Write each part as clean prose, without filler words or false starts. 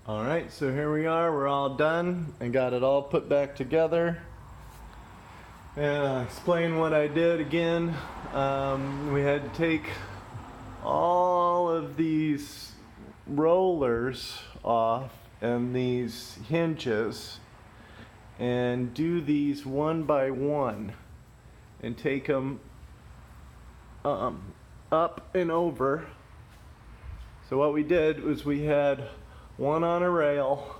All right, so here we are. We're all done and got it all put back together. And I'll explain what I did again. We had to take all of these rollers off and these hinges and do these one by one and take them up and over. So what we did was we had one on a rail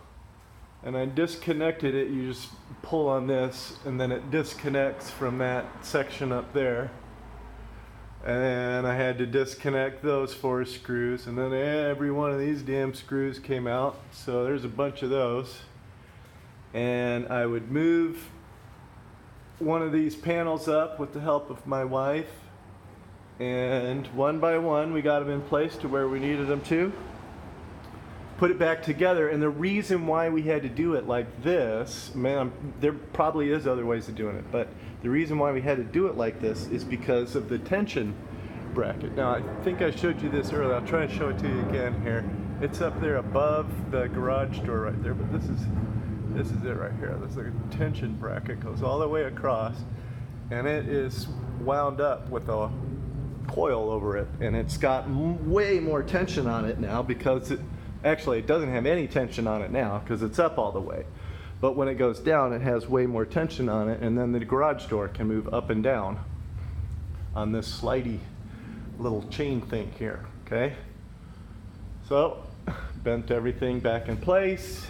and I disconnected it. You just pull on this and then it disconnects from that section up there. And I had to disconnect those 4 screws, and then every one of these damn screws came out. So there's a bunch of those. And I would move one of these panels up with the help of my wife. And one by one, we got them in place to where we needed them to. Put it back together. And the reason why we had to do it like this, man, there probably is other ways of doing it, but the reason why we had to do it like this is because of the tension bracket. Now, I think I showed you this earlier. I'll try and show it to you again here. It's up there above the garage door right there, but this is it right here. There's like a tension bracket, goes all the way across, and it is wound up with a coil over it, and it's got way more tension on it now because it doesn't have any tension on it now because it's up all the way. But when it goes down, it has way more tension on it, and then the garage door can move up and down on this slidey little chain thing here, okay? So, bent everything back in place.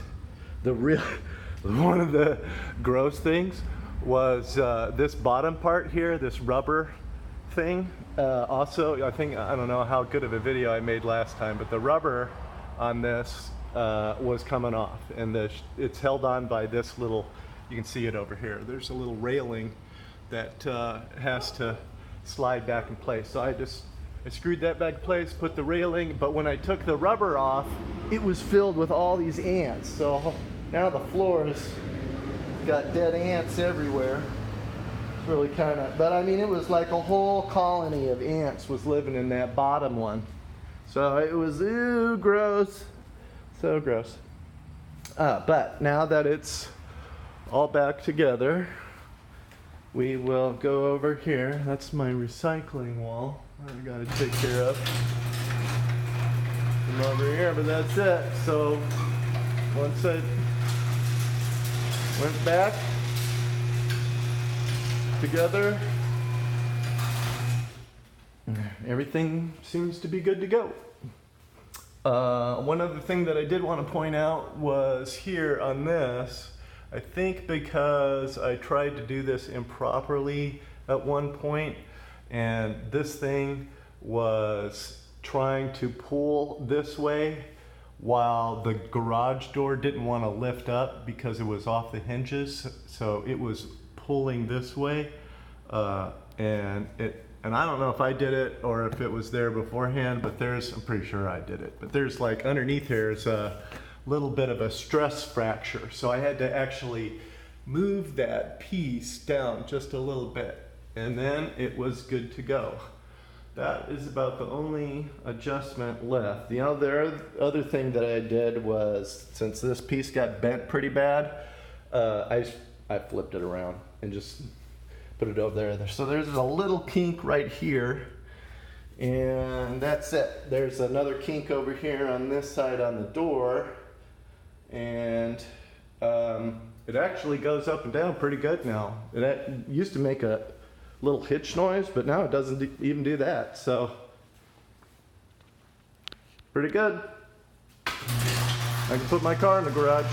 One of the gross things was this bottom part here, this rubber thing. Also, I don't know how good of a video I made last time, but the rubber on this was coming off, and it's held on by this little, you can see it over here, there's a little railing that has to slide back in place. So I screwed that back in place, put the railing, but when I took the rubber off, it was filled with all these ants. So now the floor has got dead ants everywhere. It's really kind of, but I mean, it was like a whole colony of ants was living in that bottom one. So it was, ew, gross. So gross. But now that it's all back together, we will go over here. That's my recycling wall I gotta take care of. Come over here, but that's it. So once I went back together, everything seems to be good to go. One other thing that I did want to point out was here on this, I think because I tried to do this improperly at one point, and this thing was trying to pull this way while the garage door didn't want to lift up because it was off the hinges, so it was pulling this way, and I don't know if I did it or if it was there beforehand, but I'm pretty sure I did it. But there's like underneath here is a little bit of a stress fracture. So I had to actually move that piece down just a little bit, and then it was good to go. That is about the only adjustment left. The other thing that I did was, since this piece got bent pretty bad, I flipped it around and just put it over there. So there's a little kink right here, and that's it. There's another kink over here on this side on the door, and it actually goes up and down pretty good now. It used to make a little hitch noise, but now it doesn't even do that. So pretty good. I can put my car in the garage.